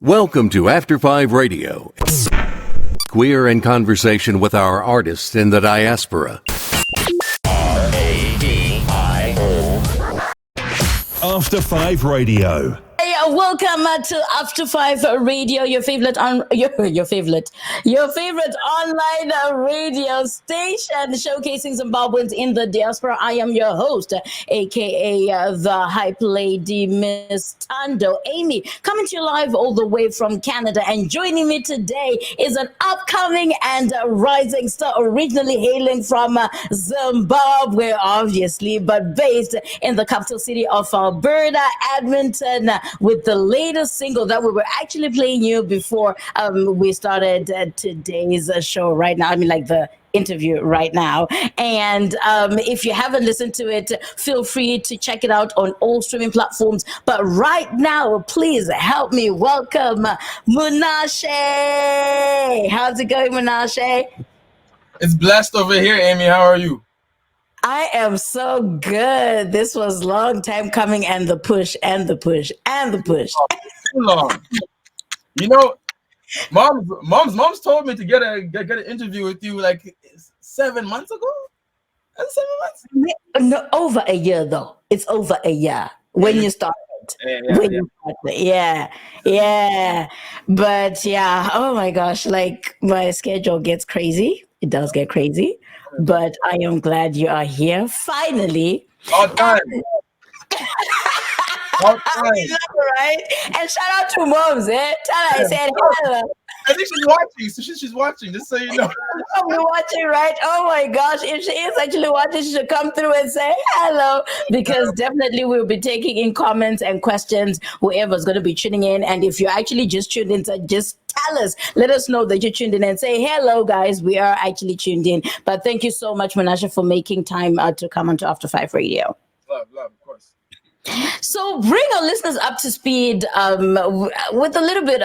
Welcome to After 5 Radio. Queer in conversation with our artists in the diaspora. After 5 Radio. Hey, welcome to After 5 Radio, your favorite online radio station showcasing Zimbabweans in the diaspora. I am your host, aka the hype lady, Miss ThandoAmy, coming to you live all the way from Canada. And joining me today is an upcoming and rising star, originally hailing from Zimbabwe, obviously, but based in the capital city of Alberta, Edmonton, with the latest single that we were actually playing you before we started today's show right now. I mean, like the interview right now. And if you haven't listened to it, feel free to check it out on all streaming platforms. But right now, please help me welcome Munashe. How's it going, Munashe? It's blessed over here, Amy. How are you? I am so good. This was a long time coming, and the push, and the push, and the push. Oh, too long. You know, mom's told me to get an interview with you like 7 months ago. 7 months? No, over a year though. It's over a year when you started. Yeah. But yeah, oh my gosh, like my schedule gets crazy. It does get crazy. But I am glad you are here finally. All time. All time. Right? And shout out to moms, eh? Tell her I said hello. I think she's watching. So she's watching, just so you know. You're watching, right? Oh my gosh. If she is actually watching, she should come through and say hello, because definitely we'll be taking in comments and questions, whoever's going to be tuning in. And if you're actually just tuned in, so just tell us, let us know that you're tuned in and say, hello, guys, we are actually tuned in. But thank you so much, Munashe, for making time to come onto After 5 Radio. Love, of course. So bring our listeners up to speed with a little bit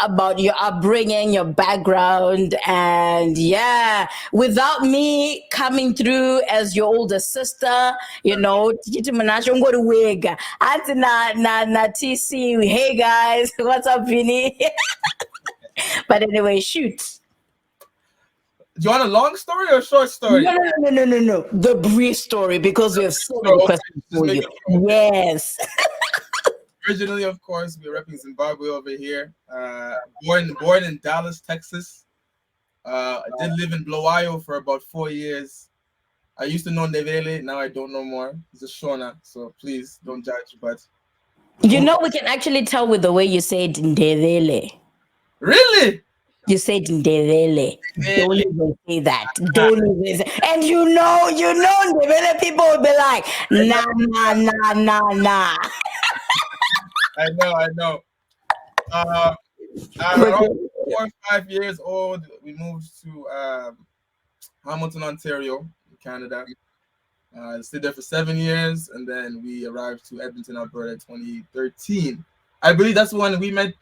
about your upbringing, your background, and yeah, without me coming through as your older sister, you know, TC, hey guys, what's up, Vinny? But anyway, shoot. Do you want a long story or a short story? No. The brief story, because we have so many questions for you. Yes. Originally, of course, we're repping Zimbabwe over here. Born in Dallas, Texas. I did live in Bulawayo for about 4 years. I used to know Ndebele, now I don't know more. It's a Shona, so please don't judge. But you know, we can actually tell with the way you say Ndebele. Really? You said Ndebele. Don't even say that. Don't even say. And you know, Ndebele people will be like, nah. I know. Around 4 or 5 years old, we moved to Hamilton, Ontario, Canada. Stayed there for 7 years, and then we arrived to Edmonton, Alberta, 2013. I believe that's when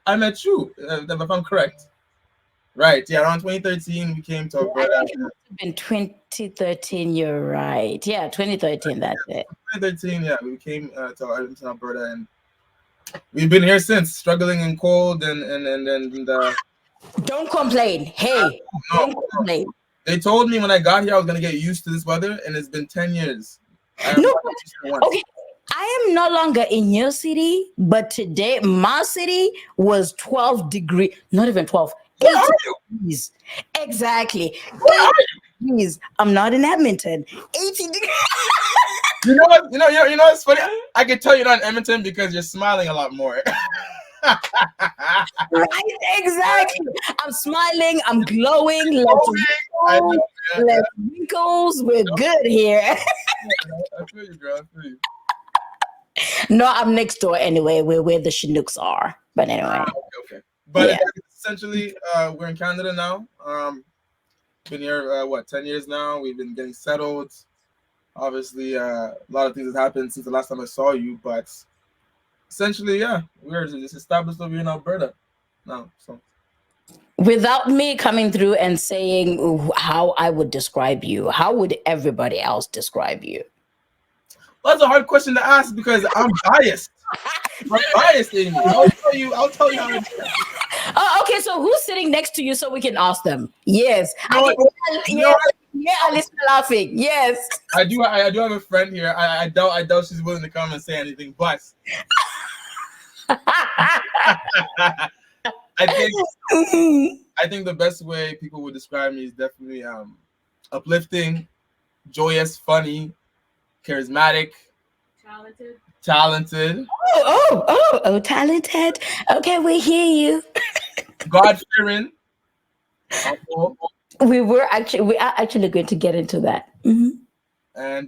I met you, if I'm correct. Right, yeah, around 2013 we came to Alberta. In 2013, you're right. Yeah, 2013, that's it. 2013, yeah, we came to Edmonton, Alberta, and we've been here since, struggling in cold and Don't complain. Hey, don't complain. They told me when I got here I was gonna get used to this weather, and it's been 10 years. Okay. I am no longer in your city, but today my city was 12 degrees, not even 12. Where are you? Degrees. Exactly. Where are you? Degrees. I'm not in Edmonton. 80 degrees. You know what? You know what's funny? I can tell you're not in Edmonton because you're smiling a lot more. Right, exactly. I'm smiling. I'm glowing. Less wrinkles. We're good here. I feel you, girl. I feel you. No, I'm next door anyway. Where the Chinooks are. But anyway. Okay. But yeah. Essentially, we're in Canada now. Been here 10 years now. We've been getting settled. Obviously, a lot of things have happened since the last time I saw you, but essentially, yeah, we're just established over here in Alberta now. So, without me coming through and saying how I would describe you, how would everybody else describe you? Well, that's a hard question to ask because I'm biased. I'm biased, Amy. I'll tell you. How to do it. Oh, okay. So who's sitting next to you so we can ask them? Yes. You know what? You know Yes. what? Yeah, Alice laughing. Yes. I do have a friend here. I doubt she's willing to come and say anything, but I think the best way people would describe me is definitely uplifting, joyous, funny, charismatic, talented, Talented. Okay, we hear you. God-fearing. We are actually going to get into that. And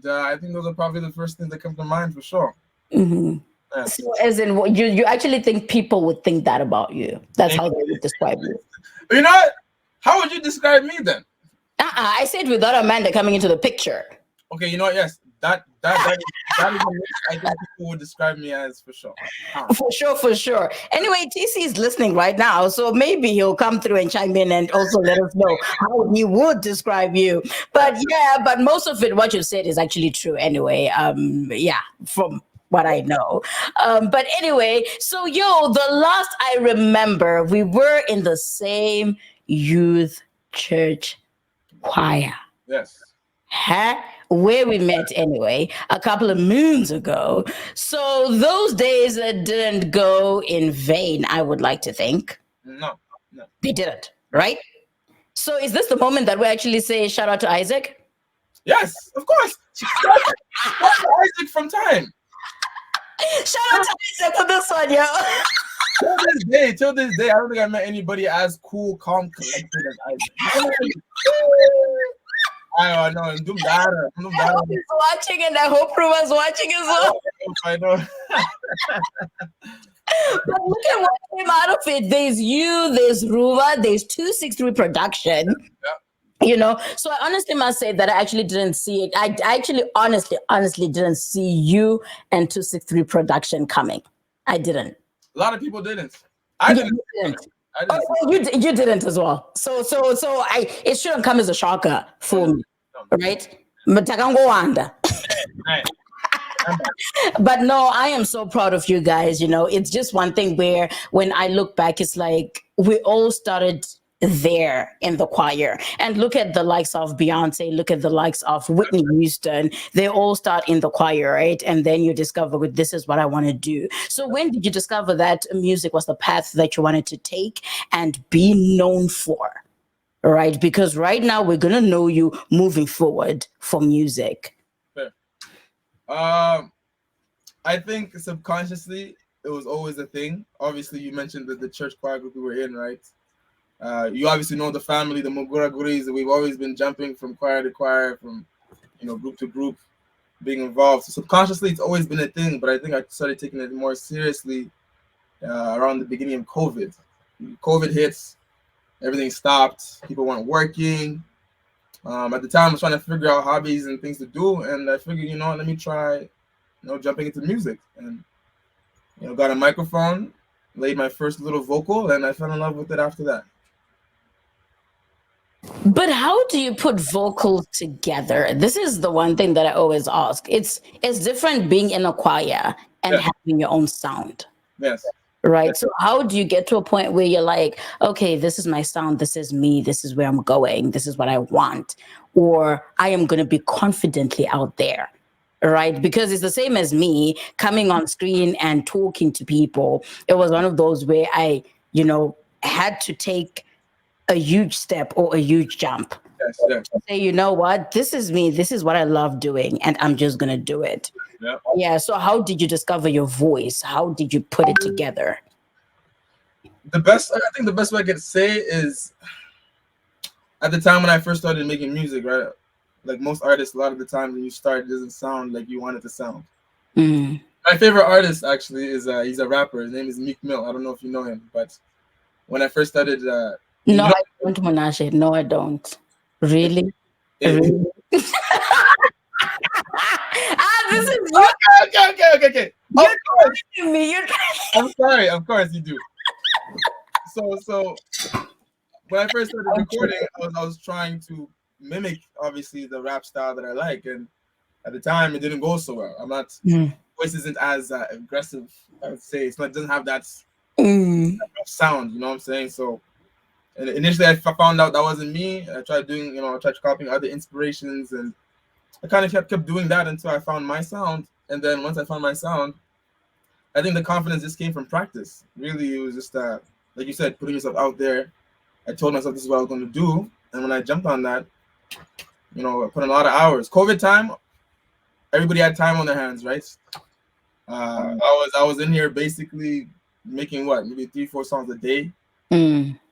I think those are probably the first things that come to mind for sure. Yes. So, as in, you actually think people would think that about you? That's how they would describe you. You know what? How would you describe me then? I said without Amanda coming into the picture. Okay, you know what? Yes, that is I think people would describe me as for sure. For sure. Anyway, TC is listening right now, so maybe he'll come through and chime in and also let us know how he would describe you. But yeah, but most of it, what you said, is actually true anyway. From what I know. But anyway, so the last I remember, we were in the same youth church choir. Yes. Where we met anyway, a couple of moons ago. So those days didn't go in vain, I would like to think. No. They didn't, right? So is this the moment that we actually say shout out to Isaac? Yes, of course. Shout out to Isaac from time. Shout out to Isaac for this one, yo. Till this day, I don't think I met anybody as cool, calm, collected as Isaac. I know. He's watching, and I hope Ruma's watching as well. I know. But look at what came out of it. There's you, there's Ruva, there's 263 production. Yeah. So I honestly must say that I actually didn't see it. I actually honestly didn't see you and 263 production coming. I didn't. A lot of people didn't. I didn't. You didn't as well. So it shouldn't come as a shocker for me, right? But I can go under. But no, I am so proud of you guys. It's just one thing where when I look back, it's like we all started there in the choir, and look at the likes of Beyonce, look at the likes of Whitney Houston. They all start in the choir, right? And then you discover, this is what I want to do. So when did you discover that music was the path that you wanted to take and be known for, right? Because right now we're gonna know you moving forward for music. I think subconsciously it was always a thing. Obviously, you mentioned the church choir group we were in, right? You obviously know the family, the Mugura Guris. We've always been jumping from choir to choir, from group to group, being involved. So subconsciously, it's always been a thing. But I think I started taking it more seriously around the beginning of COVID. COVID hits, everything stopped. People weren't working. At the time, I was trying to figure out hobbies and things to do, and I figured, let me try, jumping into music, and got a microphone, laid my first little vocal, and I fell in love with it after that. But how do you put vocals together? This is the one thing that I always ask. It's different being in a choir and having your own sound. Yes. Right. Yes. So how do you get to a point where you're like, okay, this is my sound, this is me, this is where I'm going, this is what I want, or I am going to be confidently out there, right? Because it's the same as me coming on screen and talking to people. It was one of those where I, had to take a huge step or a huge jump. Yes. Say, you know what, this is me, this is what I love doing, and I'm just going to do it. Yeah. So how did you discover your voice? How did you put it together? I think the best way I can say is at the time when I first started making music, right? Like most artists, a lot of the times when you start, it doesn't sound like you want it to sound. Mm. My favorite artist actually is he's a rapper. His name is Meek Mill. I don't know if you know him, but when I first started, no, I don't, Munashe. No, I don't. Really? Really? This is okay. You're trying me. I'm sorry. Of course you do. So when I first started recording, I was trying to mimic obviously the rap style that I like, and at the time it didn't go so well. I'm not voice isn't as aggressive. I would say it doesn't have that sound. You know what I'm saying? So and initially, I found out that wasn't me. I tried doing, I tried copying other inspirations, and I kind of kept doing that until I found my sound. And then once I found my sound, I think the confidence just came from practice. Really, it was just like you said, putting yourself out there. I told myself this is what I was going to do, and when I jumped on that, I put in a lot of hours. COVID time, everybody had time on their hands, right? I was in here basically making maybe 3-4 songs a day,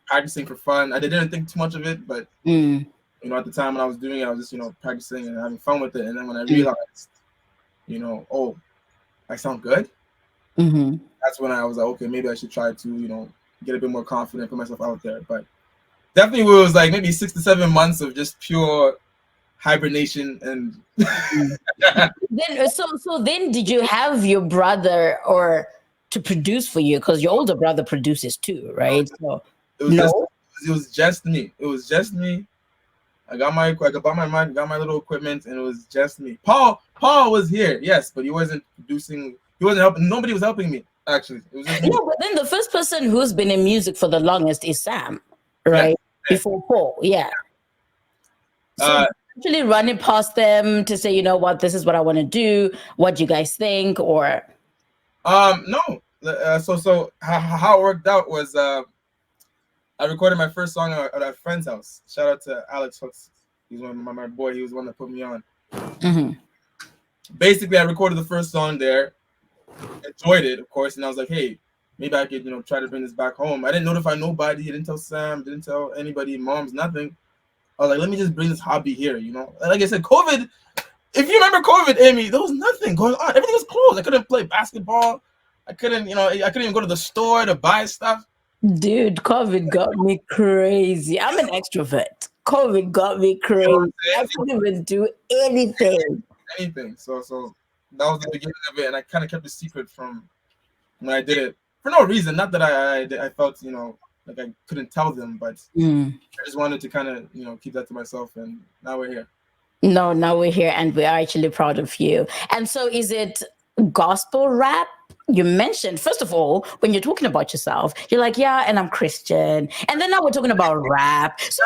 practicing for fun. I didn't think too much of it, but at the time when I was doing it, I was just practicing and having fun with it. And then when I realized, oh, I sound good. That's when I was like, okay, maybe I should try to get a bit more confident, put myself out there. But definitely it was like maybe 6 to 7 months of just pure hibernation. And then did you have your brother or to produce for you, because your older brother produces too, right? So it was just me. It was just me. I bought my mic, got my little equipment, and it was just me. Paul was here, yes, but he wasn't producing. He wasn't helping. Nobody was helping me, actually. It was just me. But then the first person who's been in music for the longest is Sam, right? Yeah. Before Paul, yeah. So actually running past them to say, what, this is what I want to do. What do you guys think? Or no. So how it worked out was I recorded my first song at a friend's house. Shout out to Alex Hooks. He's one of my boy. He was the one that put me on. Basically, I recorded the first song there. Enjoyed it, of course, and I was like, hey, maybe I could, try to bring this back home. I didn't notify nobody. I didn't tell Sam. Didn't tell anybody. Moms, nothing. I was like, let me just bring this hobby here, Like I said, COVID. If you remember COVID, Amy, there was nothing going on. Everything was closed. I couldn't play basketball. I couldn't, I couldn't even go to the store to buy stuff. Dude, COVID got me crazy. I'm an extrovert. COVID got me crazy. I couldn't even do anything. So that was the beginning of it, and I kind of kept the secret from when I did it for no reason. Not that I felt like I couldn't tell them, but I just wanted to kind of keep that to myself. And now we're here. No, now we're here, and we are actually proud of you. And so, is it gospel rap? You mentioned, first of all, when you're talking about yourself, you're like, yeah, and I'm Christian. And then now we're talking about rap. So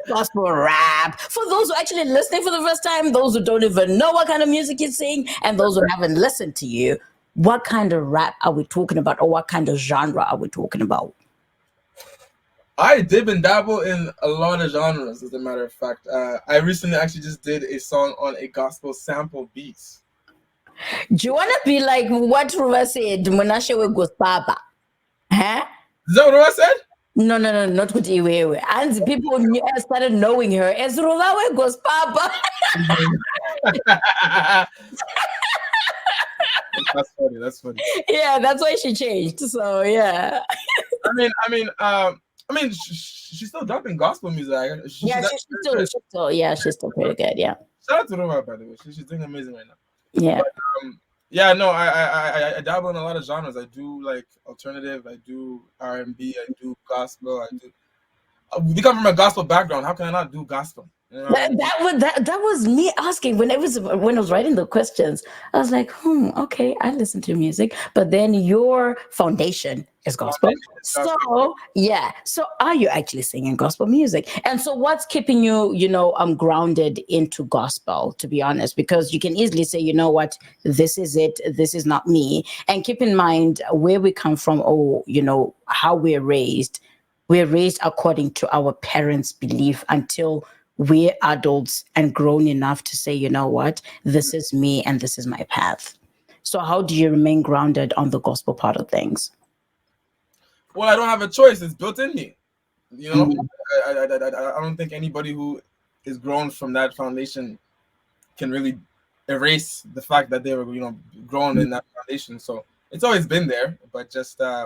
gospel rap. For those who are actually listening for the first time, those who don't even know what kind of music you sing, and those who haven't listened to you, what kind of rap are we talking about, or what kind of genre are we talking about? I dib and dabble in a lot of genres, as a matter of fact. I recently actually just did a song on a gospel sample beat. Do you want to be like what Ruva said? Munashe we goes papa. Huh? Is that what Ruva said? No, not with Iwewe. And people started knowing her as Ruva we goes papa. That's funny. Yeah, that's why she changed. So yeah. I mean, she's still dropping gospel music. She's still pretty good. Yeah. Shout out to Ruva, by the way. She's doing amazing right now. Yeah. But, no, I dabble in a lot of genres. I do like alternative. I do R&B. I do gospel. We come from a gospel background. How can I not do gospel? That was me asking when I was writing the questions. I was like, okay, I listen to music, but then your foundation is gospel. So yeah. So are you actually singing gospel music? And so what's keeping you, grounded into gospel, to be honest? Because you can easily say, you know what, this is it. This is not me. And keep in mind where we come from, how we're raised. We're raised according to our parents' belief until we're adults and grown enough to say, you know what, this is me and this is my path. So how do you remain grounded on the gospel part of things? Well, I don't have a choice. It's built in me. I don't think anybody who is grown from that foundation can really erase the fact that they were, grown in that foundation. So it's always been there, but just, I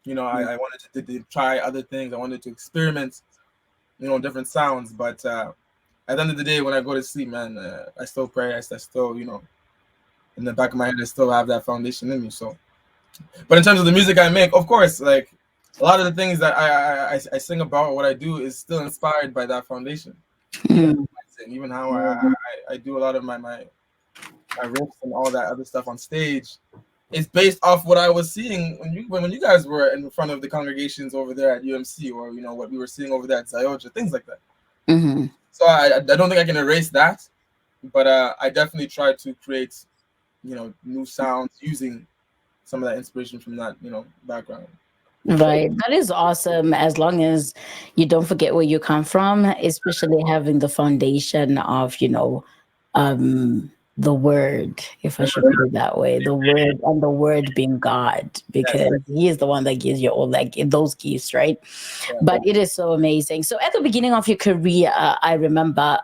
wanted to try other things. I wanted to experiment, different sounds. But at the end of the day, when I go to sleep, man, I still pray. I still, in the back of my head, I still have that foundation in me. So, but in terms of the music I make, of course, like a lot of the things that I sing about, what I do is still inspired by that foundation. Even how I do a lot of my riffs and all that other stuff on stage is based off what I was seeing when you guys were in front of the congregations over there at UMC, or what we were seeing over there at Zioja, things like that. Mm-hmm. So I don't think I can erase that, but I definitely try to create new sounds using some of that inspiration from that background. Right. That is awesome, as long as you don't forget where you come from, especially having the foundation of, the word, if I should put it that way, the word, and the word being God, because he is the one that gives you all those gifts, right? Yeah. But it is so amazing. So at the beginning of your career, I remember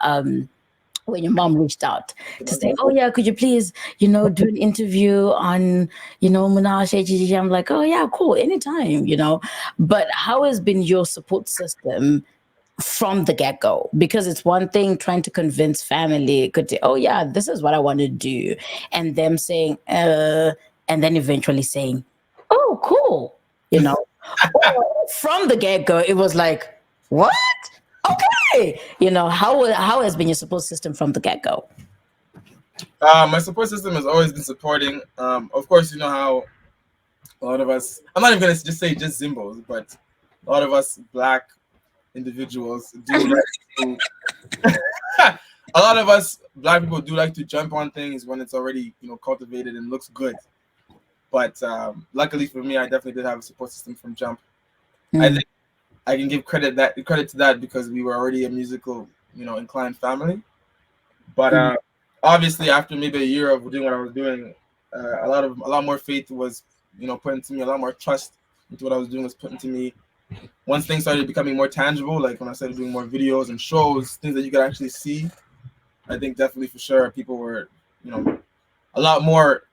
when your mom reached out to say, "Oh yeah, could you please, do an interview on, Munashe?" I'm like, "Oh yeah, cool, anytime." But how has been your support system from the get-go? Because it's one thing trying to convince family, could say, "Oh yeah, this is what I want to do," and them saying, and then eventually saying, "Oh, cool," Or from the get-go, it was like, "What? Okay." How has been your support system from the get-go? My support system has always been supporting. Of course, you know how a lot of us, I'm not even going to just say just Zimbos, but a lot of us Black individuals do like to, a lot of us Black people do like to jump on things when it's already, cultivated and looks good. But luckily for me, I definitely did have a support system from jump. I think I can give credit to that because we were already a musical, inclined family. But obviously, after maybe a year of doing what I was doing, a lot more faith was, put into me. A lot more trust into what I was doing was put into me. Once things started becoming more tangible, like when I started doing more videos and shows, things that you could actually see, I think definitely for sure people were, a lot more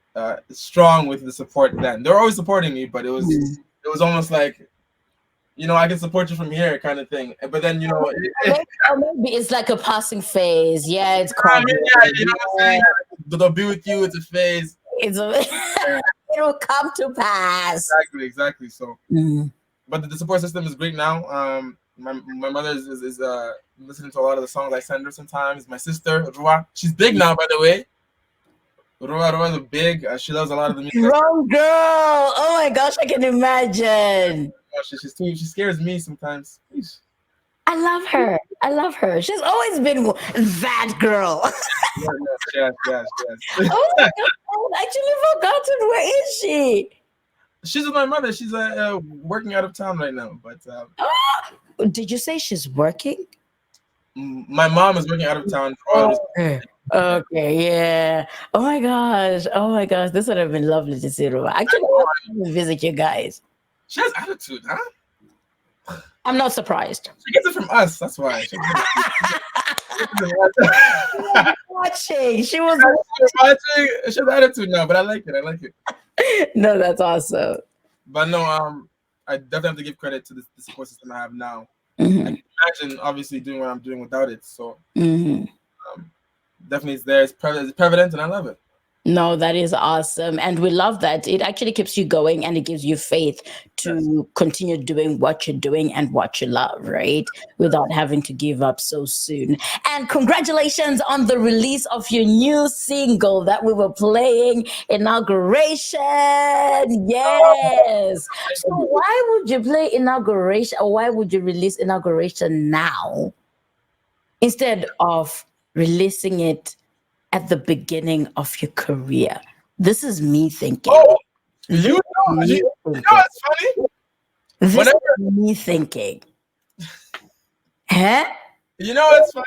strong with the support then. They were always supporting me, but it was almost like, I can support you from here kind of thing. But then, or maybe it's like a passing phase. Yeah, it's I mean, you know what I'm saying? They'll be with you, it's a phase. It will come to pass. Exactly. So, but the support system is great now. My mother is listening to a lot of the songs I send her sometimes. My sister, Rua, she's big now, by the way. Rua is big. She loves a lot of the music. Wrong girl. Oh my gosh, I can imagine. She scares me sometimes. I love her. She's always been that girl. Yes. Oh my god, I actually forgotten. Where is she? She's with my mother. She's working out of town right now. But did you say she's working? My mom is working out of town. Okay, yeah. Oh my gosh. This would have been lovely to see her. Actually, I want to visit you guys. She has attitude, huh? I'm not surprised. She gets it from us. That's why. She was watching. She has attitude now, but I like it. No, that's awesome. But no, I definitely have to give credit to the support system I have now. I can imagine, obviously, doing what I'm doing without it. So definitely it's there. It's prevalent, and I love it. No, that is awesome. And we love that. It actually keeps you going and it gives you faith to continue doing what you're doing and what you love, right? Without having to give up so soon. And congratulations on the release of your new single that we were playing, Inauguration. Yes. So why would you play Inauguration, or why would you release Inauguration now instead of releasing it at the beginning of your career? This is me thinking. Oh, you know what's funny? This is me thinking. Huh? You know what's funny?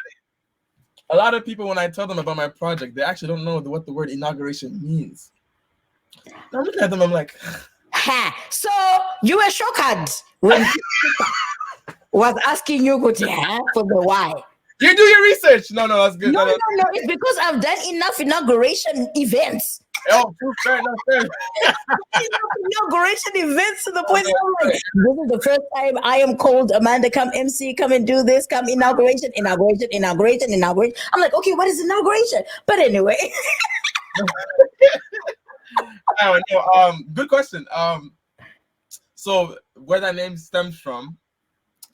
A lot of people, when I tell them about my project, they actually don't know what the word inauguration means. I'm looking at them, I'm like, so you were shocked when was asking you for the why. You do your research. No, that's good. No. It's because I've done enough inauguration events. Oh, fair enough. Inauguration events to the point where I'm like, this is the first time I am called, Amanda, come MC, come and do this, come inauguration. I'm like, okay, what is inauguration? But anyway. Good question. So where that name stems from,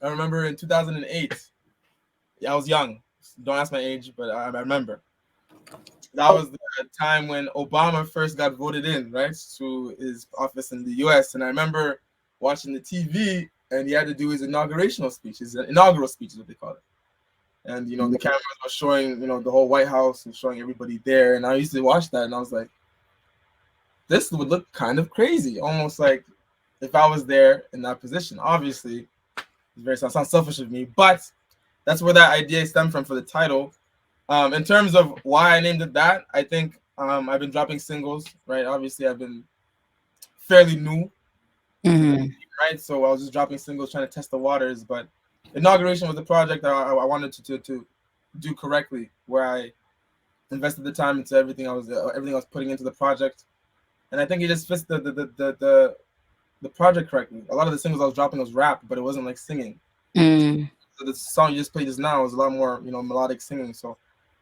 I remember in 2008. I was young. Don't ask my age, but I remember. that was the time when Obama first got voted in, right, to his office in the U.S. And I remember watching the TV, and he had to do his inaugural speech. His inaugural speech is what they call it. And the cameras were showing the whole White House and showing everybody there. And I used to watch that, and I was like, this would look kind of crazy, almost like if I was there in that position. Obviously, it sounds selfish of me, but that's where that idea stemmed from for the title. In terms of why I named it that, I think I've been dropping singles, right? Obviously, I've been fairly new, right? So I was just dropping singles, trying to test the waters. But Inauguration was the project that I wanted to do correctly, where I invested the time into everything I was putting into the project, and I think it just fits the project correctly. A lot of the singles I was dropping was rap, but it wasn't like singing. So the song you just played just now is a lot more melodic singing. So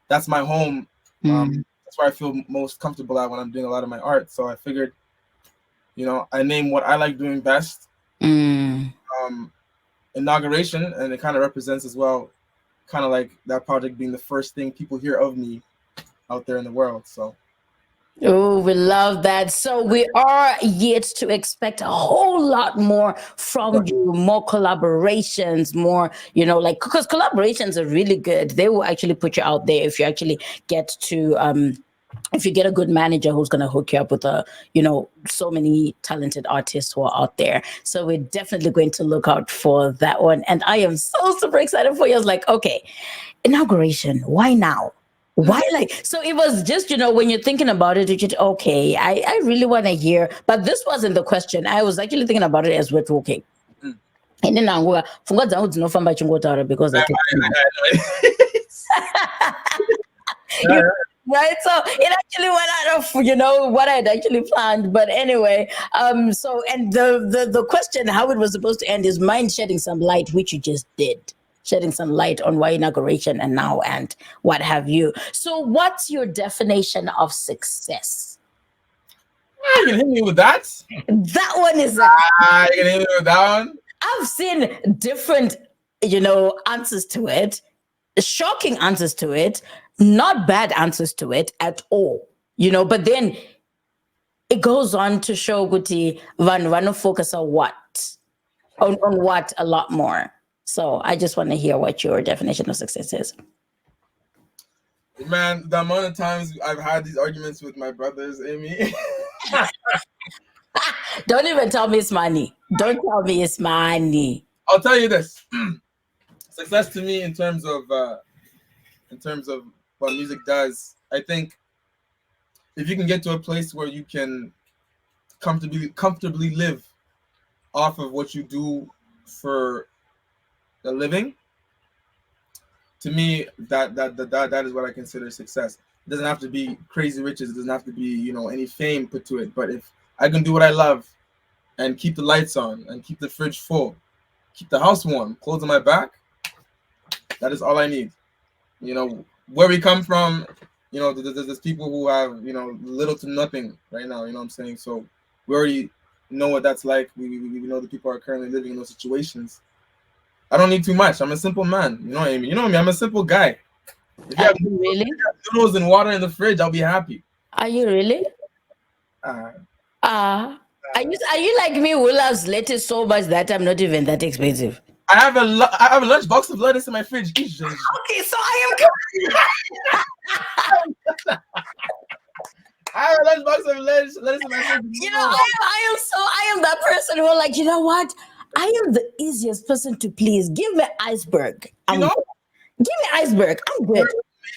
that's my home. That's where I feel most comfortable at when I'm doing a lot of my art. So I figured, I name what I like doing best. Inauguration, and it kind of represents as well, kind of like that project being the first thing people hear of me out there in the world. So. Oh, we love that. So we are yet to expect a whole lot more from you, more collaborations, more, because collaborations are really good. They will actually put you out there if you actually get to, if you get a good manager who's going to hook you up with so many talented artists who are out there. So we're definitely going to look out for that one. And I am so super excited for you. I was like, okay, Inauguration, why now? Why so it was just when you're thinking about it, you just okay, I really want to hear, but this wasn't the question. I was actually thinking about it as we're talking. And then I forgot because I right, so it actually went out of what I'd actually planned. But anyway, so and the question how it was supposed to end is mind shedding some light, which you just did. Shedding some light on why Inauguration and now and what have you. So what's your definition of success? You can hit me with that. That one is you can hit me with that one. I've seen different answers to it, shocking answers to it, not bad answers to it at all, but then it goes on to show Guti Van focus on what a lot more. So I just want to hear what your definition of success is. Man, the amount of times I've had these arguments with my brothers, Amy. Don't even tell me it's money. Don't tell me it's money. I'll tell you this. Success to me in terms of what music does, I think if you can get to a place where you can comfortably live off of what you do for a living, to me that is what I consider success. It doesn't have to be crazy riches, it doesn't have to be any fame put to it, but if I can do what I love and keep the lights on and keep the fridge full, keep the house warm, clothes on my back, that is all I need. Where we come from, there's people who have little to nothing right now, what I'm saying? So we already know what that's like. We know that people are currently living in those situations. I don't need too much. I'm a simple man. Amy? You know me. I'm a simple guy. If you have noodles and water in the fridge, I'll be happy. Are you really? Are you like me who loves lettuce so much that I'm not even that expensive? I have a lunch box of lettuce in my fridge. Okay, so I am. I have a lunch box of lettuce in my fridge. I am that person who what? I am the easiest person to please. Give me iceberg. Give me iceberg. I'm good.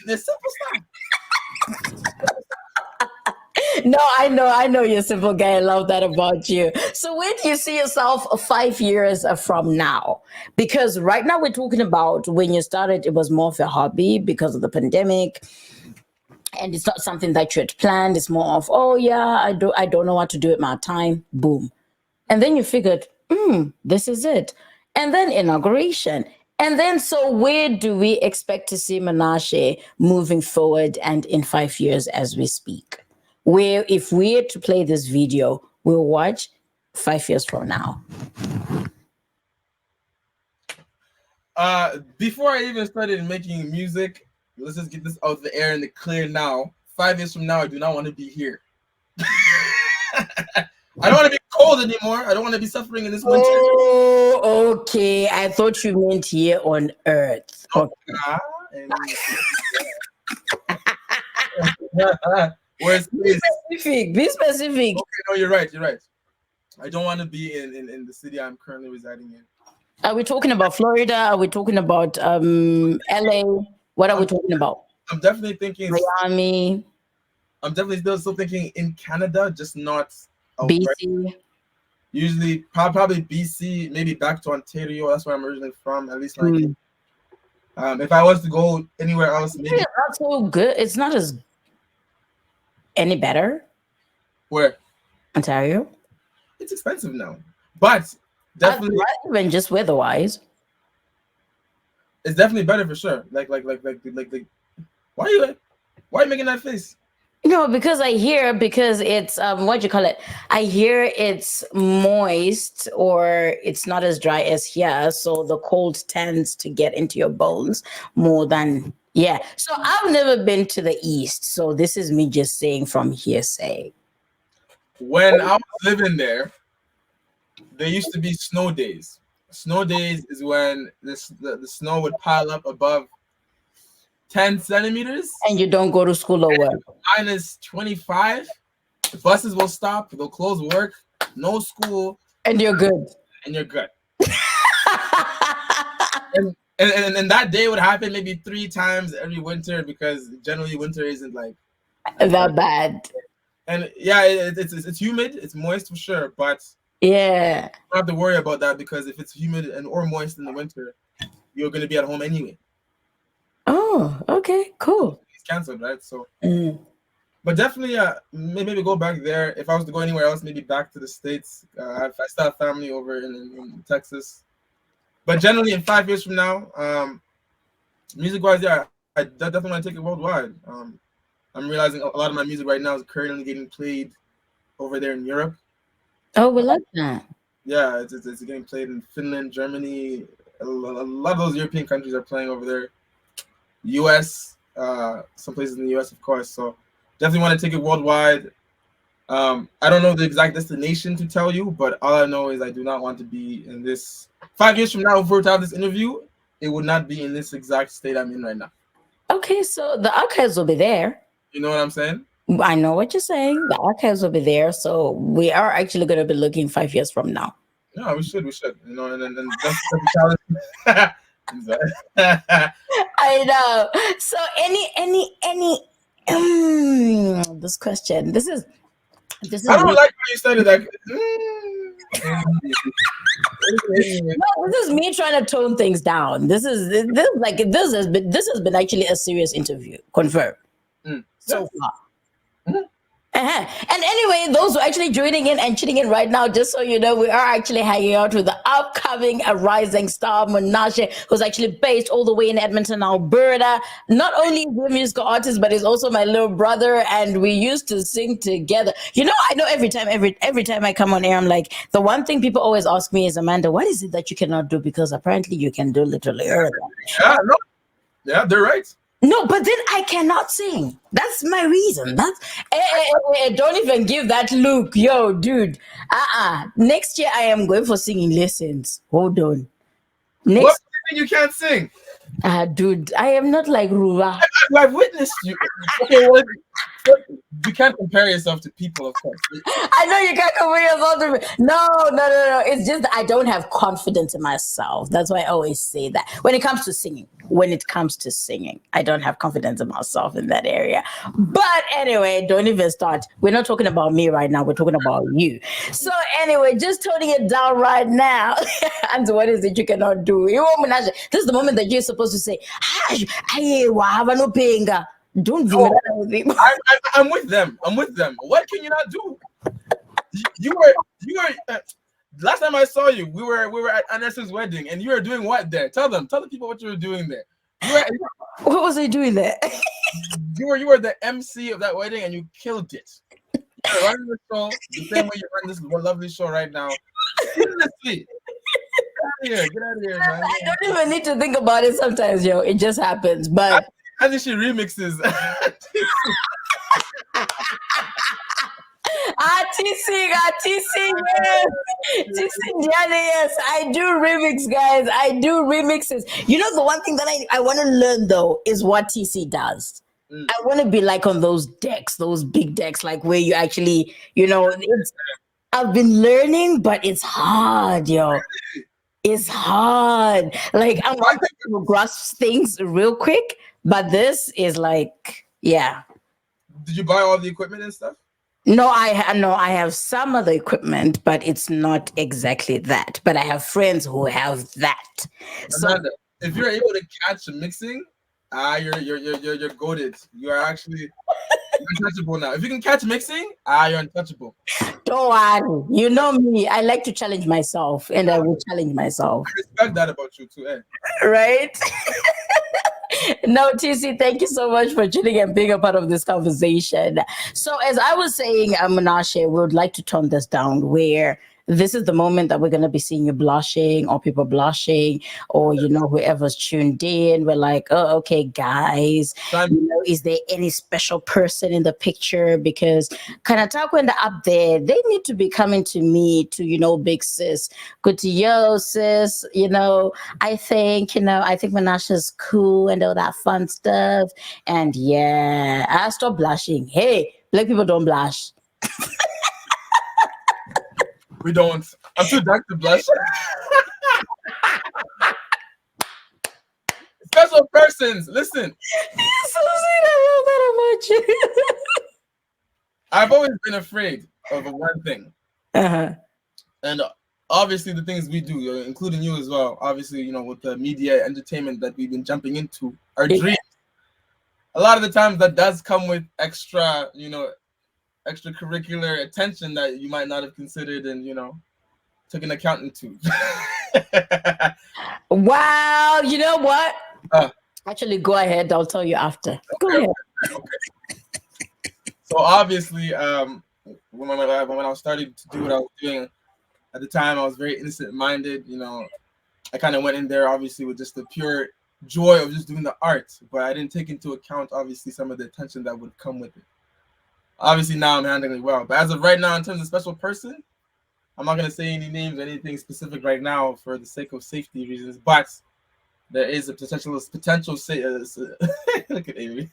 The simple stuff. No, I know you're a simple guy. I love that about you. So where do you see yourself 5 years from now? Because right now we're talking about when you started, it was more of a hobby because of the pandemic. And it's not something that you had planned. It's more of, I don't know what to do with my time. Boom. And then you figured, this is it. And then Inauguration. And then, so where do we expect to see Munashe moving forward and in 5 years as we speak? Where, if we're to play this video, we'll watch 5 years from now. Before I even started making music, let's just get this out of the air and the clear now. 5 years from now, I do not want to be here. I don't want to be cold anymore. I don't want to be suffering in this winter. Oh, okay. I thought you meant here on Earth. Okay. Where's Be specific. Be specific. Okay, no, you're right. You're right. I don't want to be in the city I'm currently residing in. Are we talking about Florida? Are we talking about LA? What are we talking about? I'm definitely thinking Miami. I'm definitely still thinking in Canada, just not BC. Usually, probably BC, maybe back to Ontario. That's where I'm originally from. At least, like, if I was to go anywhere else, maybe it's not so good. It's not as any better. Where? Ontario. It's expensive now, but definitely not even just weather-wise. It's definitely better for sure. Like, why are you making that face? No, because it's what you call it? I hear it's moist or it's not as dry as here, so the cold tends to get into your bones more than So I've never been to the east, so this is me just saying from hearsay. When I was living there used to be snow days. Snow days is when the snow would pile up above 10 centimeters. And you don't go to school or what? Minus 25. The buses will stop. They'll close work. No school. And you're good. And you're good. and that day would happen maybe 3 times every winter because generally winter isn't like that bad. And it's humid. It's moist for sure. But you don't have to worry about that because if it's humid or moist in the winter, you're going to be at home anyway. Oh, okay, cool. It's canceled, right? So, but definitely, maybe go back there. If I was to go anywhere else, maybe back to the States. I still have family over in Texas. But generally, in 5 years from now, music-wise, I definitely want to take it worldwide. I'm realizing a lot of my music right now is currently getting played over there in Europe. Oh, we love that. Yeah, it's getting played in Finland, Germany. A lot of those European countries are playing over there. US, some places in the US, of course. So definitely want to take it worldwide. I don't know the exact destination to tell you, but all I know is I do not want to be in this 5 years from now. If we were to have this interview, it would not be in this exact state I'm in right now. Okay, so the archives will be there. You know what I'm saying? I know what you're saying. The archives will be there. So we are actually going to be looking 5 years from now. No, we should. You know, and that's the challenge. I know. So any this question. This is I don't like how you started that. No, this is me trying to tone things down. This has been actually a serious interview, confirmed. So far. And anyway, those who are actually joining in and tuning in right now, just so you know, we are actually hanging out with the upcoming rising star Munashe, who's actually based all the way in Edmonton, Alberta. Not only is he a musical artist, but he's also my little brother, and we used to sing together. You know, I know every time I come on air, I'm like, the one thing people always ask me is, Amanda, what is it that you cannot do? Because apparently you can do literally everything. Yeah, they're right. No, but then I cannot sing. That's my reason. Don't even give that look. Yo, dude. Next year I am going for singing lessons. Hold on. What do you can't sing? Dude, I am not like Ruva. I've witnessed you. Okay, well, you can't compare yourself to people, of course. I know you can't compare yourself to me. No. It's just that I don't have confidence in myself. That's why I always say that. When it comes to singing, I don't have confidence in myself in that area. But anyway, don't even start. We're not talking about me right now. We're talking about you. So anyway, just toning it down right now. And what is it you cannot do? This is the moment that you're supposed to say, don't do that with people. I'm with them. What can you not do? You were. Last time I saw you, we were at Anessa's wedding, and you were doing what there? Tell the people what you were doing there. What was I doing there? You were the MC of that wedding, and you killed it. You're running the show the same way you run this lovely show right now. Seriously. Get out of here, man. I don't even need to think about it sometimes, yo. It just happens, but. I think she remixes. yes. TC Diana, yes. I do remix, guys. I do remixes. You know, the one thing that I want to learn, though, is what TC does. I want to be like on those decks, those big decks, like where you actually, I've been learning, but it's hard, yo. It's hard. Like, I'm not going to grasp things real quick, but this is like, yeah. Did you buy all the equipment and stuff? No, I have some of the equipment, but it's not exactly that. But I have friends who have that. So Amanda, if you're able to catch a mixing, you're goated. You are actually untouchable now. If you can catch mixing, you're untouchable. don't worry. You know me. I like to challenge myself, and I will challenge myself. I respect that about you too, Right? No, TC, thank you so much for tuning and being a part of this conversation. So, as I was saying, Munashe, we would like to tone this down where this is the moment that we're going to be seeing you blushing or people blushing or, whoever's tuned in. We're like, oh, okay, guys, is there any special person in the picture? Because Kanatakwenda up there, they need to be coming to me to, big sis. Good to yo, sis. I think Munashe's cool and all that fun stuff. And yeah, I stop blushing. Hey, black people don't blush. We don't. I'm too dark to blush. Special persons, listen. I've always been afraid of one thing. Uh-huh. And obviously the things we do, including you as well, obviously, with the media entertainment that we've been jumping into, our dreams. A lot of the times that does come with extracurricular attention that you might not have considered and took an account into. Wow, you know what? Actually, go ahead. I'll tell you after. Go ahead. Okay. So obviously, when I was starting to do what I was doing at the time, I was very innocent-minded. I kind of went in there obviously with just the pure joy of just doing the art, but I didn't take into account obviously some of the attention that would come with it. Obviously now I'm handling it well, but as of right now, in terms of special person, I'm not gonna say any names, anything specific right now for the sake of safety reasons. But there is a potential. Look at Amy.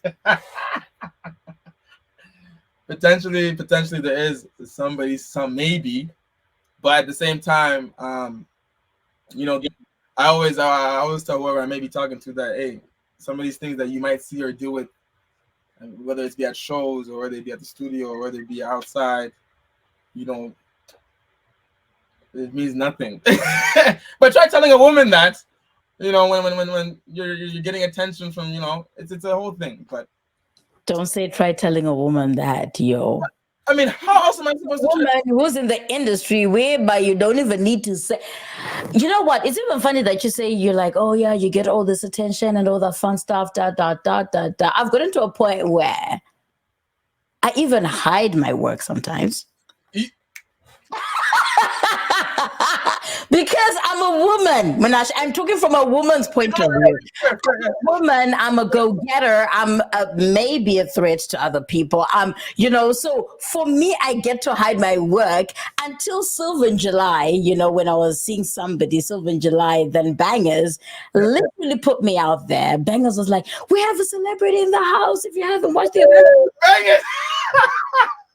potentially, there is some maybe, but at the same time, I always tell whoever I may be talking to that, hey, some of these things that you might see or deal with, whether it's be at shows or whether it be at the studio or whether it be outside, it means nothing. But try telling a woman that, when you're getting attention from, it's a whole thing. But don't say try telling a woman that, yo. I mean, how else am I supposed to? Woman who's in the industry whereby you don't even need to say. You know what? It's even funny that you say you're like, oh yeah, you get all this attention and all that fun stuff. I've gotten to a point where I even hide my work sometimes. Because I'm a woman, Munashe. I'm talking from a woman's point of view. Woman, I'm a go-getter. I'm maybe a threat to other people. So for me, I get to hide my work until Sylvan July, when I was seeing somebody, Sylvan July, then Bangers literally put me out there. Bangers was like, we have a celebrity in the house. If you haven't watched the event. Bangers!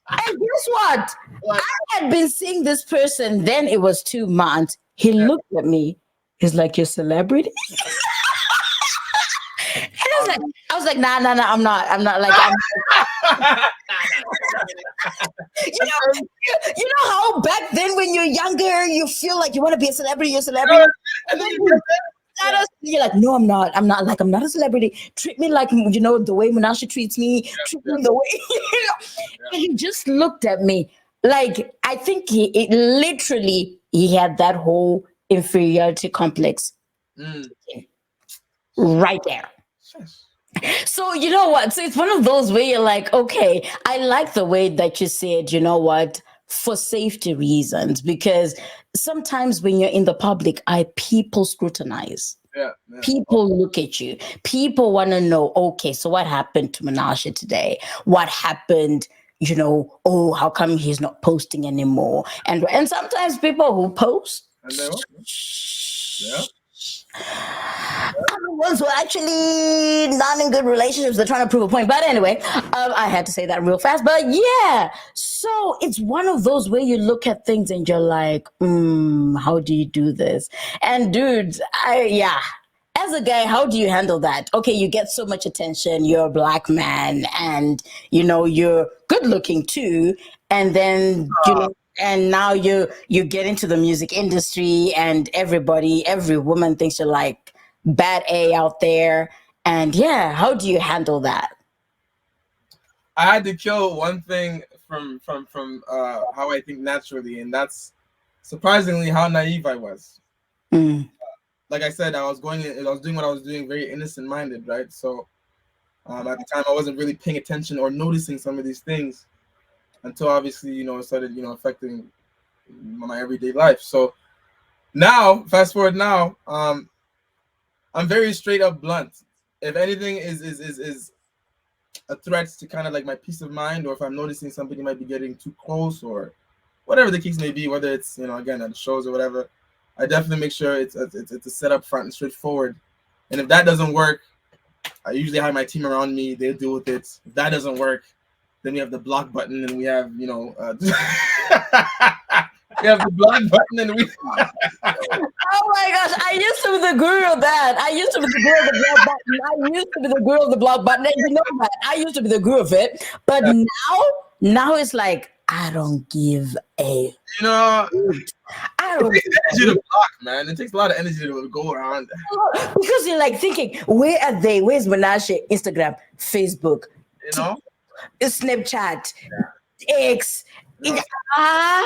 And guess what? I had been seeing this person. Then it was 2 months. He looked at me. He's like, "You're a celebrity?" And I was like, nah, I'm not. Like, you know how back then when you're younger, you feel like you want to be a celebrity. You're a celebrity. And then you're like, no, I'm not. I'm not a celebrity. Treat me like, the way Munashe treats me. Treat me the way, And he just looked at me like, I think he had that whole inferiority complex right there. So you know what? So it's one of those where you're like, okay, I like the way that you said, you know what, for safety reasons, because sometimes when you're in the public eye, people scrutinize. Yeah. People look at you. People want to know, okay, so what happened to Munashe today? What happened, oh, how come he's not posting anymore? And sometimes people who post, And then, yeah. are the ones who are actually not in good relationships. They're trying to prove a point. But anyway, I had to say that real fast. But yeah, so it's one of those where you look at things and you're like, how do you do this? And dudes, as a guy, how do you handle that? Okay, you get so much attention. You're a black man, and you're good looking too. And then and now you get into the music industry, and every woman thinks you're like bad A out there. And yeah, how do you handle that? I had to kill one thing from how I think naturally, and that's surprisingly how naive I was. Like I said, I was doing what I was doing very innocent minded, right? So at the time I wasn't really paying attention or noticing some of these things until obviously, it started, affecting my everyday life. So now, fast forward now, I'm very straight up blunt. If anything is a threat to kind of like my peace of mind, or if I'm noticing somebody might be getting too close, or whatever the case may be, whether it's, again, at the shows or whatever, I definitely make sure it's a setup front and straightforward. And if that doesn't work, I usually have my team around me. They deal with it. If that doesn't work, then we have the block button, and we have, we have the block button, and we. Oh my gosh, I used to be the guru of that. I used to be the guru of the block button. I used to be the guru of the block button. And you know that. I used to be the guru of it. But now it's like, I don't give a. I don't. It takes energy to block, man. It takes a lot of energy to go around. Because you're like thinking, where are they? Where's Munashe? Instagram, Facebook, Snapchat, X. I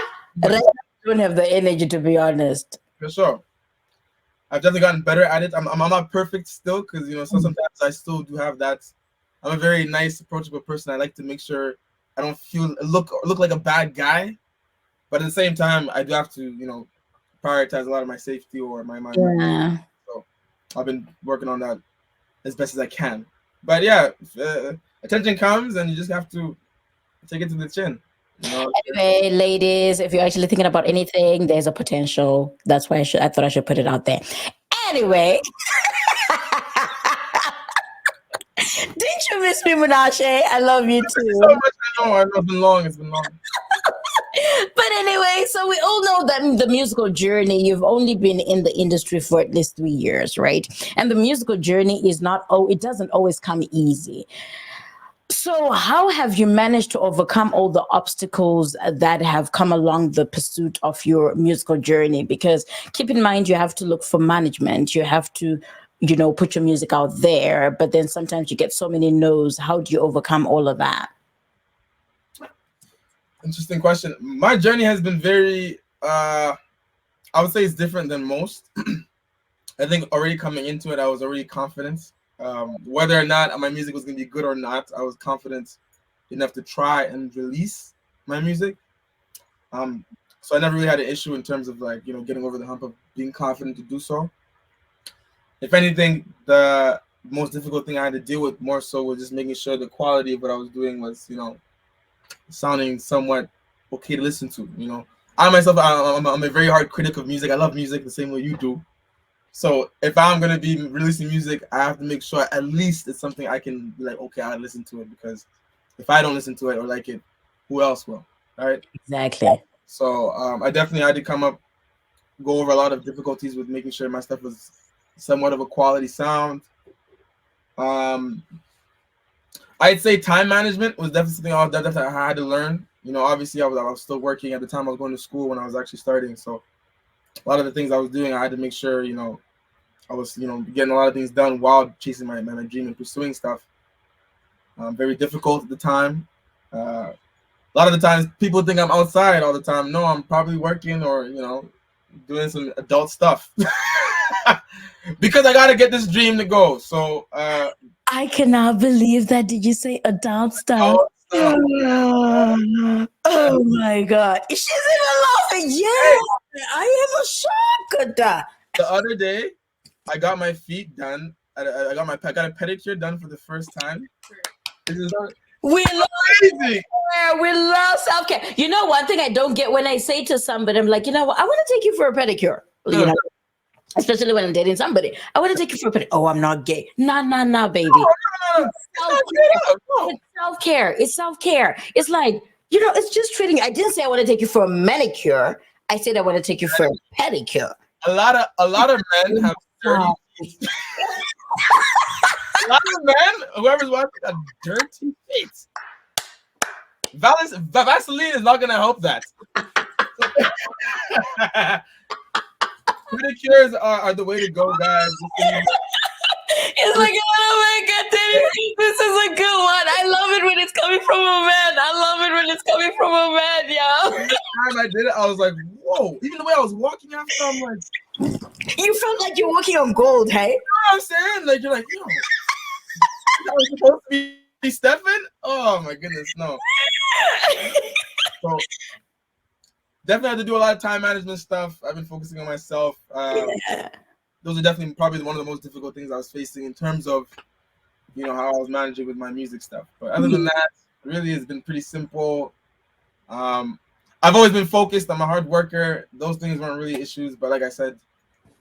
don't have the energy, to be honest. For sure. I've definitely gotten better at it. I'm not perfect still, because so sometimes I still do have that. I'm a very nice, approachable person. I like to make sure I don't look like a bad guy, but at the same time, I do have to prioritize a lot of my safety or my So I've been working on that as best as I can. But yeah, attention comes, and you just have to take it to the chin. Anyway, ladies, if you're actually thinking about anything, there's a potential. That's why I thought I should put it out there. Anyway, didn't you miss me, Munashe? I love you too. So much. I know. It's been long. But anyway, so we all know that the musical journey, you've only been in the industry for at least 3 years, right? And the musical journey it doesn't always come easy. So how have you managed to overcome all the obstacles that have come along the pursuit of your musical journey? Because keep in mind, you have to look for management. You have to, put your music out there. But then sometimes you get so many no's. How do you overcome all of that? Interesting question. My journey has been very, I would say it's different than most. I think already coming into it, I was already confident. Whether or not my music was going to be good or not, I was confident enough to try and release my music. So I never really had an issue in terms of like, getting over the hump of being confident to do so. If anything, the most difficult thing I had to deal with more so was just making sure the quality of what I was doing was, sounding somewhat okay to listen to. I myself, I'm a very hard critic of music. I love music the same way you do. So if I'm going to be releasing music, I have to make sure at least it's something I can be like, okay, I'll listen to it, because if I don't listen to it or like it, who else will? All right. Exactly. So I definitely had to go over a lot of difficulties with making sure my stuff was somewhat of a quality sound. I'd say time management was definitely something I had to learn. Obviously I was still working at the time. I was going to school when I was actually starting. So a lot of the things I was doing, I had to make sure, I was, getting a lot of things done while chasing my dream and pursuing stuff. Very difficult at the time. A lot of the times people think I'm outside all the time. No, I'm probably working or, doing some adult stuff because I got to get this dream to go. So I cannot believe that. Did you say adult stuff? Oh my God. She's even laughing. Yeah, I am shocked. The other day, I got my feet done. I got a pedicure done for the first time. We love Amazing. self-care. We love self-care. You know, one thing I don't get when I say to somebody, I'm like, you know what, I want to take you for a pedicure. You know, especially when I'm dating somebody. I want to take you for a pedicure. Oh, I'm not gay. Nah, baby. No. It's self-care. It's self-care. It's like, you know, it's just treating. I didn't say I want to take you for a manicure. I said I want to take you for a pedicure. A lot of men have dirty feet. A lot of men, whoever's watching, have dirty feet. Vaseline is not gonna help that. Pedicures are the way to go, guys. It's like, oh my god, this is a good one. I love it when it's coming from a man. I love it when it's coming from a man, yo. Every time I did it, I was like, whoa. Even the way I was walking after, I'm like, you felt like you're walking on gold, hey? you know what I'm saying? Like, you're like, yo, I was supposed to be Stefan? Oh my goodness, no. So definitely have to do a lot of time management stuff. I've been focusing on myself. Those are definitely probably one of the most difficult things I was facing in terms of, you know, how I was managing with my music stuff. But other than that, really it's been pretty simple. I've always been focused. I'm a hard worker. Those things weren't really issues. But like I said,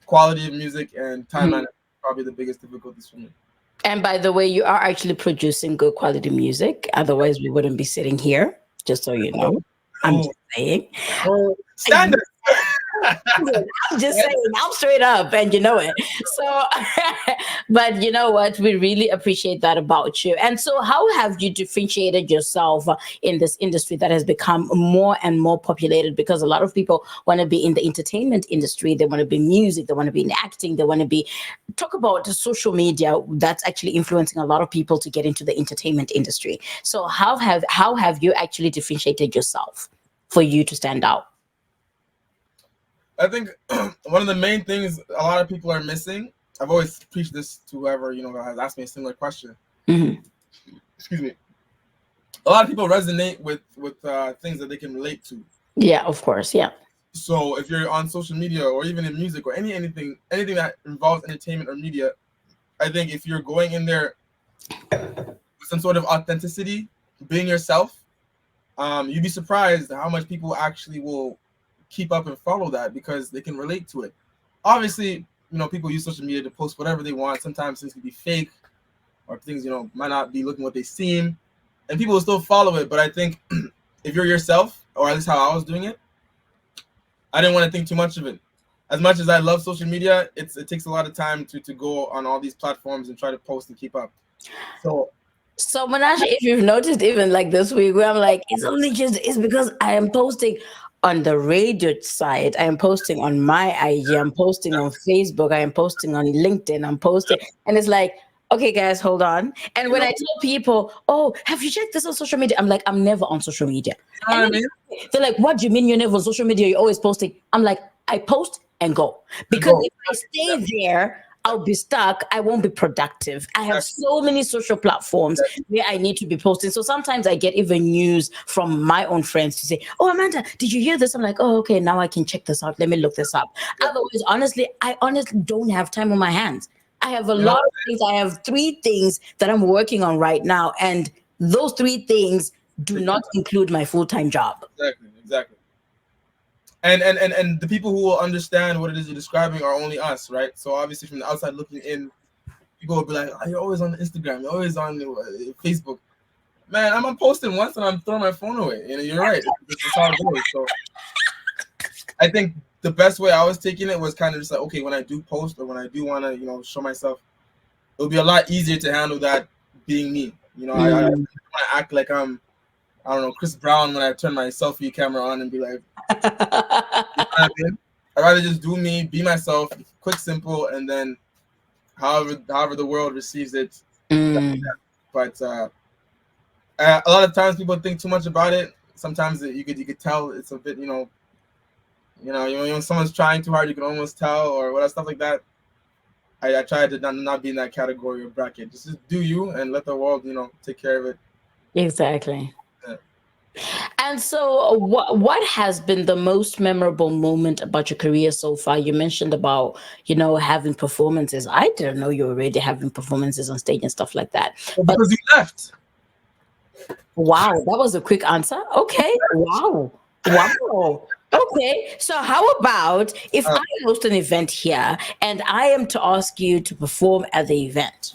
quality of music and time management are probably the biggest difficulties for me. And by the way, you are actually producing good quality music. Otherwise, we wouldn't be sitting here, just so you know. I'm just saying. Standard. I'm just saying, I'm straight up, and you know it. So, but you know what? We really appreciate that about you. And so, how have you differentiated yourself in this industry that has become more and more populated? Because a lot of people want to be in the entertainment industry, they want to be music, they want to be in acting, they want to be talk about the social media that's actually influencing a lot of people to get into the entertainment industry. So, how have you actually differentiated yourself for you to stand out? I think one of the main things a lot of people are missing, I've always preached this to whoever, you know, has asked me a similar question. Excuse me. A lot of people resonate with things that they can relate to. Yeah, of course. Yeah. So if you're on social media or even in music or anything that involves entertainment or media, I think if you're going in there with some sort of authenticity, being yourself, you'd be surprised how much people actually will keep up and follow that because they can relate to it. Obviously, you know, people use social media to post whatever they want. Sometimes things can be fake or things, you know, might not be looking what they seem, and people will still follow it. But I think if you're yourself, or at least how I was doing it, I didn't want to think too much of it. As much as I love social media, it takes a lot of time to go on all these platforms and try to post and keep up. So Munashe, if you've noticed, even like this week, where I'm like, it's because I am posting on the radio side, I am posting on my IG, I'm posting on Facebook, I am posting on LinkedIn, I'm posting, and it's like, okay, guys, hold on. And when I tell people, oh, have you checked this on social media? I'm like, I'm never on social media. you know what I mean? They're like, what do you mean you're never on social media? You're always posting. I'm like, I post and go. Because if I stay there, I'll be stuck. I won't be productive. I have so many social platforms where I need to be posting. So sometimes I get even news from my own friends to say, oh, Amanda, did you hear this? I'm like, oh, okay, now I can check this out. Let me look this up. Otherwise, I honestly don't have time on my hands. I have a lot of things. I have 3 things that I'm working on right now. And those 3 things do not include my full-time job. Exactly. And the people who will understand what it is you're describing are only us, right? So obviously from the outside looking in, people will be like, oh, you're always on Instagram, you're always on Facebook. Man, I'm posting once and I'm throwing my phone away. You know, you're right. That's how it goes. So I think the best way I was taking it was kind of just like, okay, when I do post or when I do want to, you know, show myself, it'll be a lot easier to handle that being me. You know, I want to act like I'm, I don't know, Chris Brown when I turn my selfie camera on and be like, you know what I mean? I'd rather just do me, be myself, quick, simple, and then however the world receives it. But a lot of times people think too much about it. Sometimes you could tell it's a bit, you know, when someone's trying too hard, you can almost tell or whatever, stuff like that. I try to not be in that category or bracket. Just do you and let the world, you know, take care of it. Exactly. And so what has been the most memorable moment about your career so far? You mentioned about, you know, having performances. I didn't know you were already having performances on stage and stuff like that. Well, because you left. Wow, that was a quick answer. Okay. Wow. Wow. Okay. So how about if Uh, I host an event here and I am to ask you to perform at the event?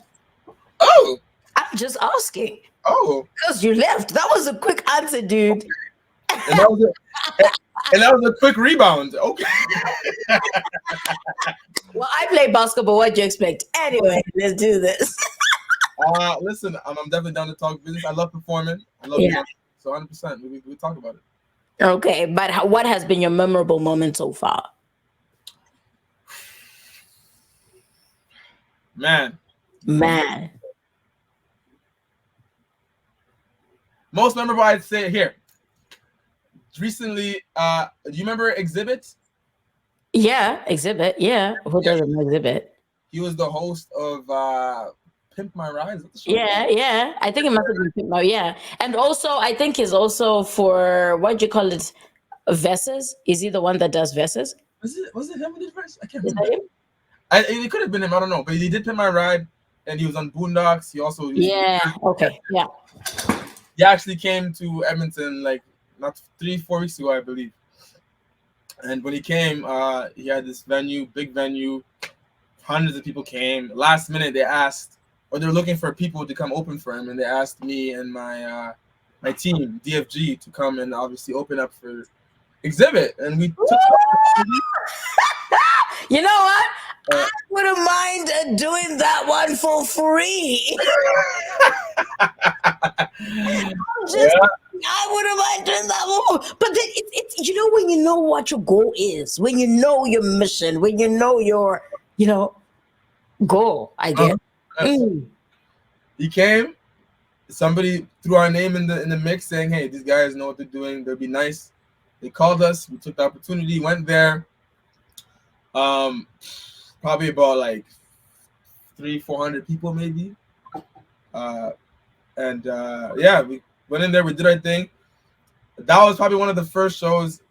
oh, I'm just asking oh, because you left. That was a quick answer, dude. and that was and that was a quick rebound. Okay. Well, I play basketball. What do you expect? Anyway, let's do this. Listen, I'm definitely down to talk business. I love performing. I love Yeah. so 100%. We talk about it. Okay, but what has been your memorable moment so far? Man, Man. most memorable I'd say here. Recently, do you remember Exhibit? Yeah, exhibit. Yeah. Who Yeah. doesn't exhibit? He was the host of Pimp My Ride. Is that the show? Yeah, yeah. I think it must have been Pitmo, yeah. And also I think he's also for what do you call it? Verses? Is he the one that does verses? Was it him in this verse? I can't Is remember. that him? It could have been him. I don't know. But he did Pimp My Ride, and he was on Boondocks. Yeah. Okay. Yeah. He actually came to Edmonton like not 3-4 weeks ago, I believe. And when he came, he had this venue, big venue. Hundreds of people came. Last minute, they asked, or they were looking for people to come open for him, and they asked me and my team, DFG, to come and obviously open up for Exhibit, and we took. You know what? Uh, I wouldn't mind doing that one for free. Just, Yeah. I wouldn't mind doing that one. But then it's you know when you know what your goal is, when you know your mission, when you know your goal, I guess. Mm. He came. Somebody threw our name in the mix, saying, "Hey, these guys know what they're doing. They'll be nice." They called us. We took the opportunity. Went there. Probably about like 300-400 people, maybe. Yeah, we went in there. We did our thing. That was probably one of the first shows.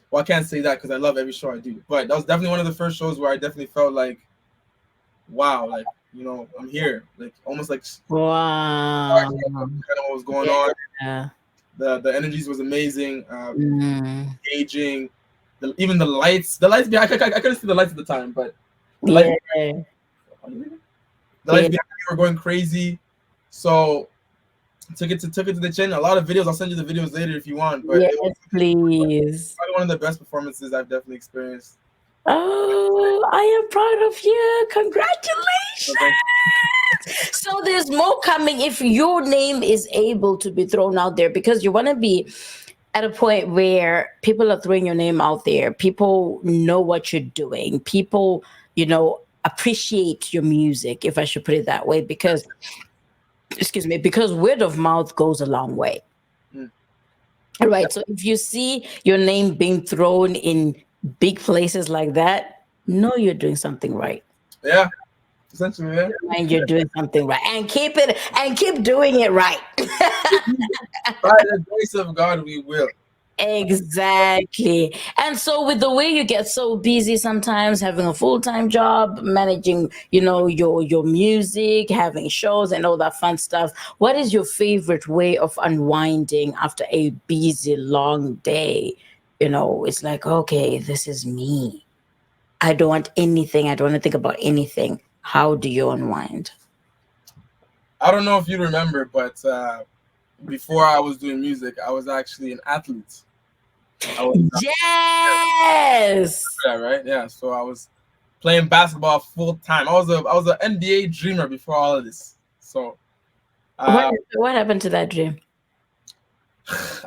Well, I can't say that because I love every show I do, but that was definitely one of the first shows where I definitely felt like, wow, like I'm here, like almost like Wow. kind of what was going on. Yeah. The energies was amazing, Mm. engaging. Even the lights, I couldn't see the lights at the time, but the Yeah. lights, the lights behind me were going crazy. So took it to the chin. A lot of videos. I'll send you the videos later if you want. But Yes, it was please. probably one of the best performances I've definitely experienced. Oh, I am proud of you. Congratulations. So there's more coming if your name is able to be thrown out there because you want to be at a point where people are throwing your name out there. People know what you're doing. People, appreciate your music, if I should put it that way, because, excuse me, because word of mouth goes a long way. Mm. All right. So if you see your name being thrown in big places like that, know you're doing something right. Yeah, essentially, yeah. And you're doing something right. And keep doing it right. By the grace of God, we will. Exactly. And so with the way you get so busy sometimes having a full-time job, managing, your music, having shows and all that fun stuff, what is your favorite way of unwinding after a busy long day? It's like, okay, this is me. I don't want anything. I don't want to think about anything. How do you unwind? I don't know if you remember, but before I was doing music, I was actually an athlete. Yes. Yeah, right. Yeah. So I was playing basketball full time. I was an NBA dreamer before all of this. So What happened to that dream?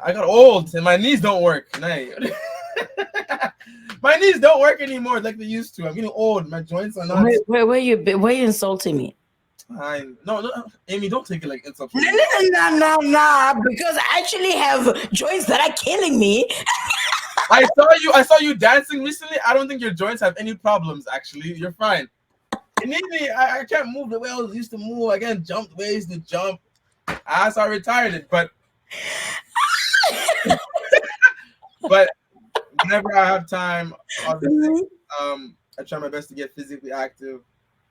I got old and my knees don't work. My knees don't work anymore like they used to. I'm getting old. My joints are not. Where you insulting me? No, Amy, don't take it like insult. No, because I actually have joints that are killing me. I saw you dancing recently. I don't think your joints have any problems. Actually, you're fine. You need me. I can't move the way I used to move. I can't jump the way I used to jump. I retired it, but whenever I have time, obviously, I try my best to get physically active.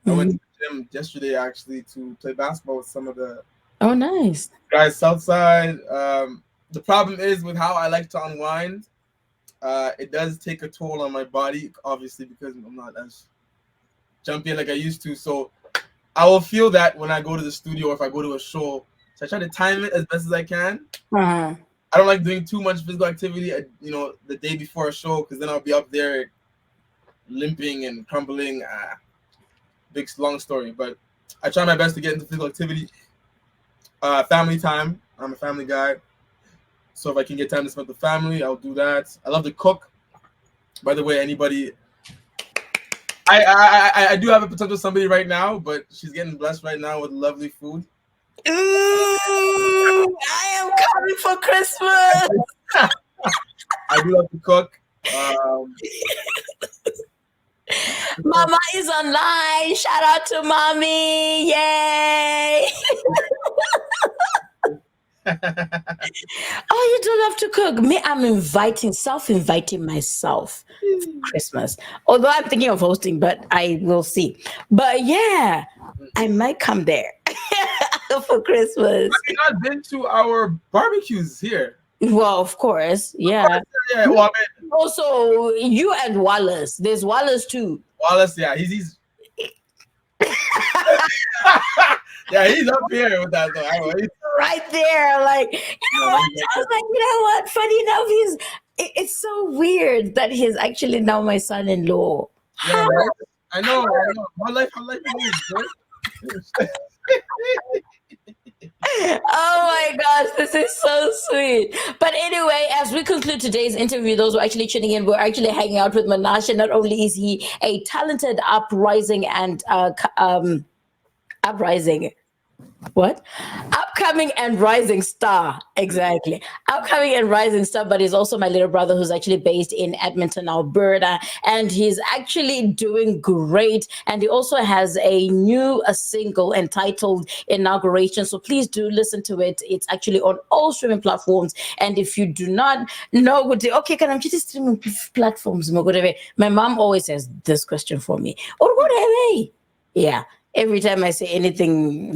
I went to the gym yesterday actually to play basketball with some of the Oh, nice. Guys, Southside. The problem is with how I like to unwind. It does take a toll on my body, obviously, because I'm not as jumpy like I used to. So I will feel that when I go to the studio or if I go to a show. So I try to time it as best as I can. Uh-huh. I don't like doing too much physical activity, the day before a show, because then I'll be up there limping and crumbling. Big long story, but I try my best to get into physical activity. Family time. I'm a family guy, so if I can get time to spend with the family, I'll do that. I love to cook. By the way, anybody, I do have a potential somebody right now, but she's getting blessed right now with lovely food. Ooh, I am coming for Christmas. I do love to cook. Mama is online. Shout out to mommy. Yay. Oh, you do love to cook. Me, I'm self-inviting myself for Christmas. Although I'm thinking of hosting, but I will see. But yeah, I might come there for Christmas. Have you not been to our barbecues here? Well, of course, yeah. Yeah. Well, I mean, Also, you and Wallace. There's Wallace too. Wallace, yeah, he's yeah, he's up here with that though. He's Right there, like, you know what? I was like, you know what? Funny enough, it's so weird that he's actually now my son-in-law. yeah, right? I know. My life is good. Oh my gosh, this is so sweet. But anyway, as we conclude today's interview, those who are actually tuning in, we're actually hanging out with Munashe. Not only is he a talented uprising upcoming and rising star, exactly, upcoming and rising star, but he's also my little brother who's actually based in Edmonton, Alberta, and he's actually doing great. And he also has a single entitled Inauguration, so please do listen to it. It's actually on all streaming platforms, and if you do not know what can I'm just streaming platforms, my mom always says this question for me, or whatever. Yeah, every time I say anything,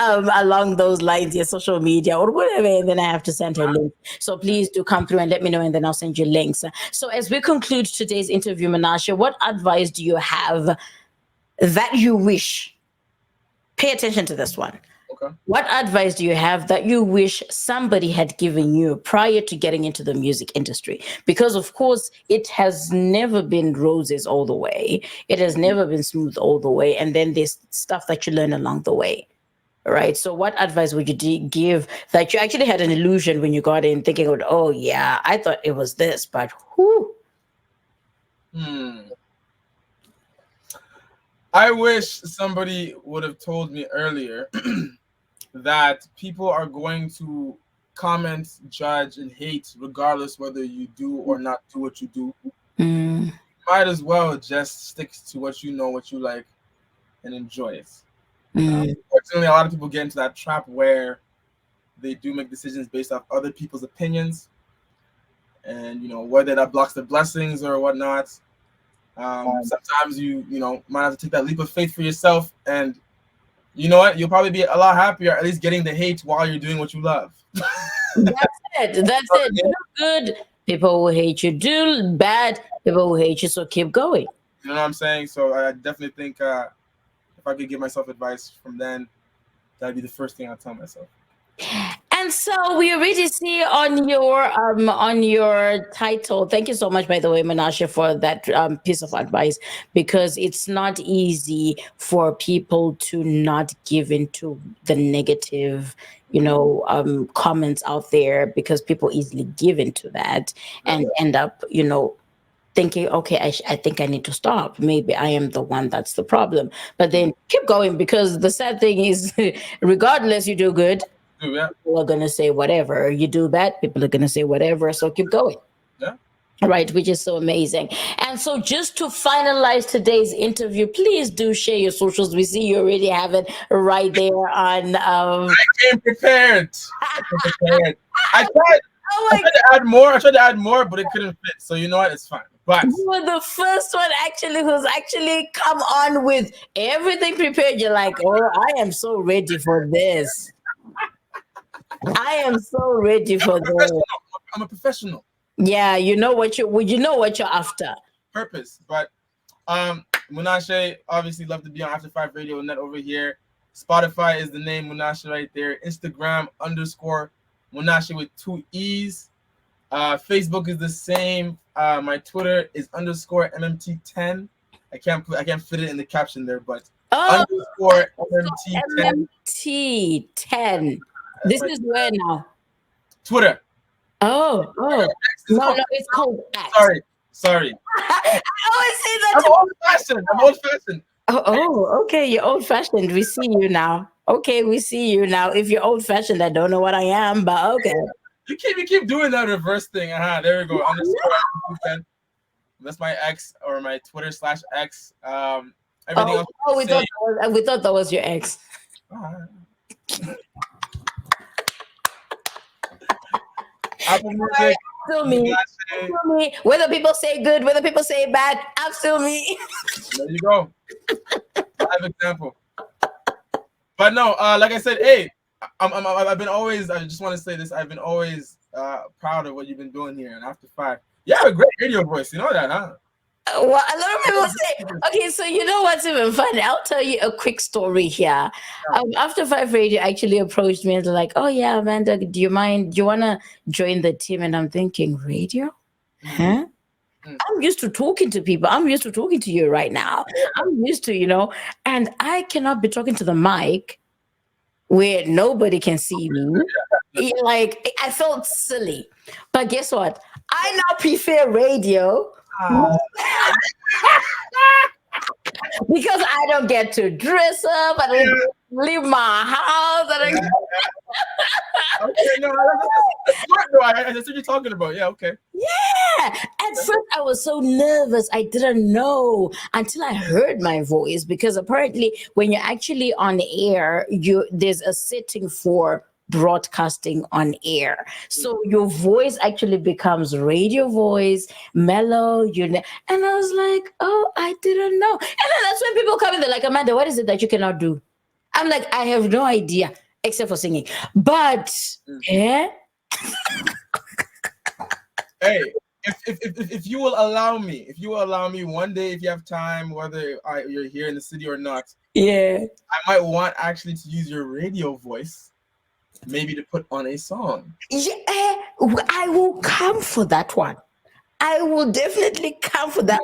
along those lines, your social media or whatever, and then I have to send her a link. So please do come through and let me know, and then I'll send you links. So as we conclude today's interview, Munashe, what advice do you have that you wish? Pay attention to this one. Okay. What advice do you have that you wish somebody had given you prior to getting into the music industry? Because, of course, it has never been roses all the way. It has never been smooth all the way. And then there's stuff that you learn along the way. Right. So what advice would you give that you actually had an illusion when you got in, thinking, oh, yeah, I thought it was this, but whoo. I wish somebody would have told me earlier that people are going to comment, judge, and hate regardless whether you do or not do what you do. Might as well just stick to what you know, what you like, and enjoy it. Unfortunately, a lot of people get into that trap where they do make decisions based off other people's opinions, and whether that blocks their blessings or whatnot. Sometimes you might have to take that leap of faith for yourself, and you know what? You'll probably be a lot happier at least getting the hate while you're doing what you love. That's it. Do good, people will hate you. Do bad, people will hate you. So keep going. You know what I'm saying? So I definitely think if I could give myself advice from then, that'd be the first thing I'd tell myself. And so we already see on your title. Thank you so much, by the way, Munashe, for that piece of advice, because it's not easy for people to not give into the negative, comments out there, because people easily give into that and end up, thinking, okay, I think I need to stop. Maybe I am the one that's the problem. But then keep going, because the sad thing is, regardless, you do good, people are going to say whatever. You do bad, people are going to say whatever. So keep going. Yeah. Right, which is so amazing. And so just to finalize today's interview, please do share your socials. We see you already have it right there on. I came prepared. I Oh I my tried to add more. I tried to add more, but it couldn't fit. So you know what? It's fine. But You were the first one actually who's actually come on with everything prepared. You're like, oh, I am so ready for this. I am so ready for this. I'm a professional. Yeah, you know what you're after. Purpose. But Munashe, obviously love to be on After 5 Radio Net over here. Spotify is the name Munashe right there. Instagram _ Munashe with 2 E's. Facebook is the same. My Twitter is _ MMT10. I can't fit it in the caption there, but _ MMT10. MMT10. This is where now? Twitter. Oh. No, it's called X. Sorry. I always say that. I'm old fashioned. Oh, okay. You're old fashioned. We see you now. Okay, we see you now. If you're old fashioned, I don't know what I am, but okay. You keep doing that reverse thing. There we go. _ That's my X or my Twitter /X. Everything else. We thought that was your ex. Apple Music. Still me. Whether people say good, whether people say bad, I'm still me. There you go. Live example. But no, like I said, hey, I've been always. I just want to say this. I've been always proud of what you've been doing here. And After 5, you have a great radio voice. You know that, huh? Well, a lot of people say, okay, so you know what's even funny? I'll tell you a quick story here. After 5 Radio actually approached me and they're like, oh yeah, Amanda, do you want to join the team? And I'm thinking, radio? Huh? I'm used to talking to people. I'm used to talking to you right now. I'm used to, and I cannot be talking to the mic where nobody can see me. Like, I felt silly. But guess what? I now prefer radio. Because I don't get to dress up, I don't get to leave my house. Okay, no, that's smart though. That's what you're talking about. Yeah, okay. Yeah. At first, I was so nervous. I didn't know until I heard my voice, because apparently, when you're actually on air, there's a setting for broadcasting on air, so your voice actually becomes radio voice, mellow, and I was like, oh, I didn't know. And then that's when people come in, they're like, Amanda, what is it that you cannot do? I'm like, I have no idea except for singing, but yeah. Hey, if you will allow me one day, if you have time, whether you're here in the city or not, I might want actually to use your radio voice, maybe to put on a song. Yeah, I will come for that one. I will definitely come for that.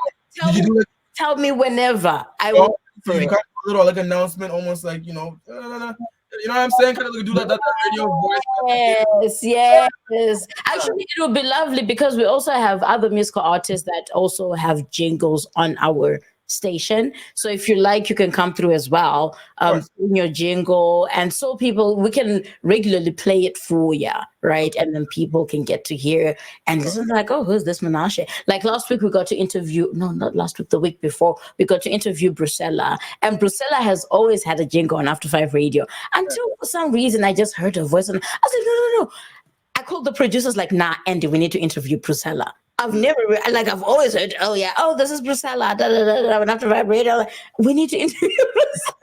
Tell me whenever. I will. You got a little like announcement, almost like you know what I'm saying? Kind of like do that radio voice. Yes. Actually, it would be lovely because we also have other musical artists that also have jingles on our station. So if you like, you can come through as well, in your jingle, and so we can regularly play it for you, right? And then people can get to hear and listen like, oh, who's this Munashe? Like last week we got to interview, no, not last week, the week before, we got to interview Brucella, and Brucella has always had a jingle on After 5 Radio until for some reason I just heard her voice and I was like, no. I called the producers like, nah, Andy, we need to interview Brucella. I've never I've always heard, this is Brucella, and After 5 Radio, we need to interview Brucella.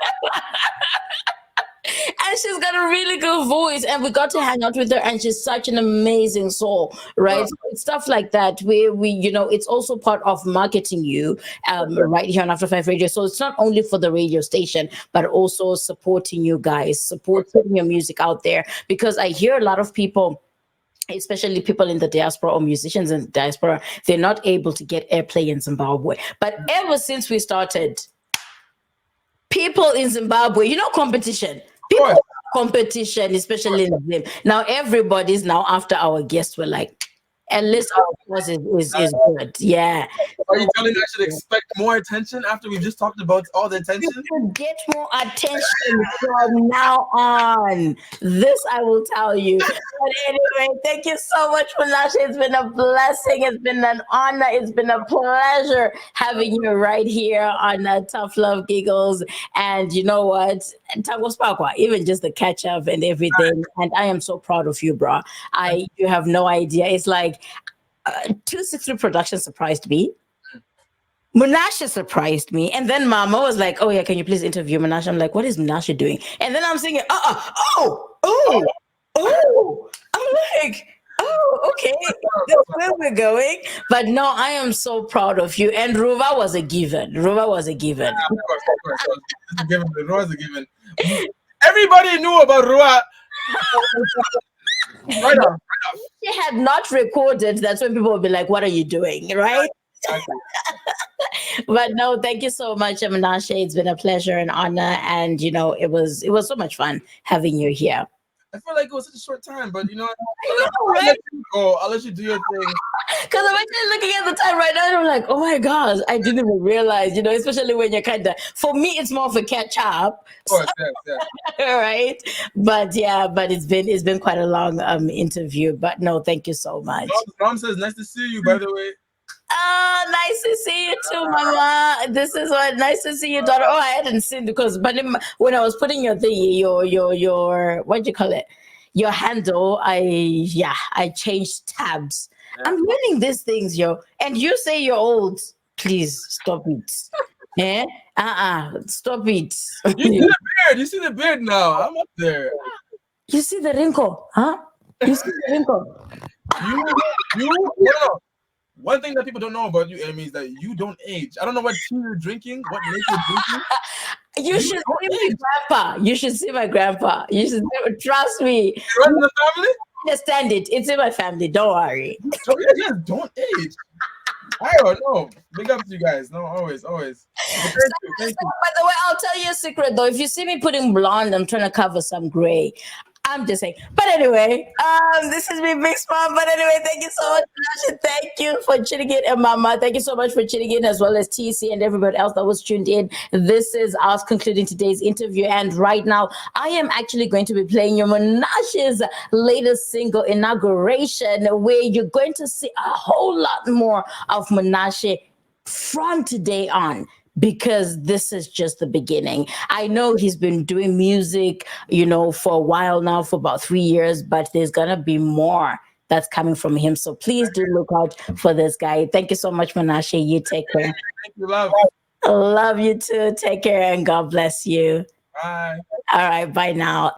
And she's got a really good voice, and we got to hang out with her, and she's such an amazing soul, right? So it's stuff like that where we, it's also part of marketing you right here on After 5 Radio. So it's not only for the radio station, but also supporting you guys, supporting your music out there, because I hear a lot of people, especially people in the diaspora or musicians in the diaspora, they're not able to get airplay in Zimbabwe. But ever since we started, people in Zimbabwe, competition. Competition, especially in Zim. Now everybody's now after our guests. We're like, And list of course is good. Yeah. Are you telling me I should expect more attention after we've just talked about all the attention? You should get more attention from now on. This I will tell you. But anyway, thank you so much, Munashe. It's been a blessing. It's been an honor. It's been a pleasure having you right here on Tough Love Giggles. And you know what? Tango Sparkwa, even just the catch up and everything. And I am so proud of you, bro. You have no idea. It's like 263 Production surprised me. Munashe surprised me, and then Mama was like, "Oh yeah, can you please interview Munashe?" I'm like, "What is Munashe doing?" And then I'm thinking, oh. I'm like, oh, okay, that's where we're going. But no, I am so proud of you. And Ruva was a given. Of course. It's a given. Ruva was a given. Everybody knew about Ruva. Right off. She had not recorded. That's when people would be like, "What are you doing?" Right? But no, thank you so much, Munashe. It's been a pleasure and honor, and it was so much fun having you here. I feel like it was such a short time, but right? I'll let you do your thing. Because I'm actually looking at the time right now, and I'm like, oh my gosh, I didn't even realize, especially when you're kind of, for me, it's more of a catch up. Of course, yes. Right. But it's been quite a long interview. But no, thank you so much. Mom says, nice to see you, by the way. Oh, nice to see you too, Mama. This is what nice to see you, daughter. Oh, I hadn't seen because, but when I was putting your thing, your what do you call it? Your handle, I changed tabs. Yeah. I'm learning these things, yo. And you say you're old. Please stop it. Stop it. You see the beard now. I'm up there. You see the wrinkle, huh? You see the wrinkle. No. One thing that people don't know about you, Amy, is that you don't age. I don't know what tea you're drinking, what make you're drinking. You should see my grandpa. You should see my grandpa. You should trust me. You're in the family? I understand it. It's in my family. Don't worry. Don't age. I don't know. Big up to you guys. No, always. Thank you. By the way, I'll tell you a secret though. If you see me putting blonde, I'm trying to cover some gray. I'm just saying. But anyway, this has been Big Smart. But anyway, thank you so much, Munashe. Thank you for tuning in, and Mama. Thank you so much for tuning in, as well as TC and everybody else that was tuned in. This is us concluding today's interview. And right now, I am actually going to be playing you Munashe's latest single, Inauguration, where you're going to see a whole lot more of Munashe from today on, because this is just the beginning. I know he's been doing music, for a while now, for about 3 years, but there's gonna be more that's coming from him. So please do look out for this guy. Thank you so much, Munashe. You take care. Thank you, love. Love you too. Take care and God bless you. Bye. All right, bye now.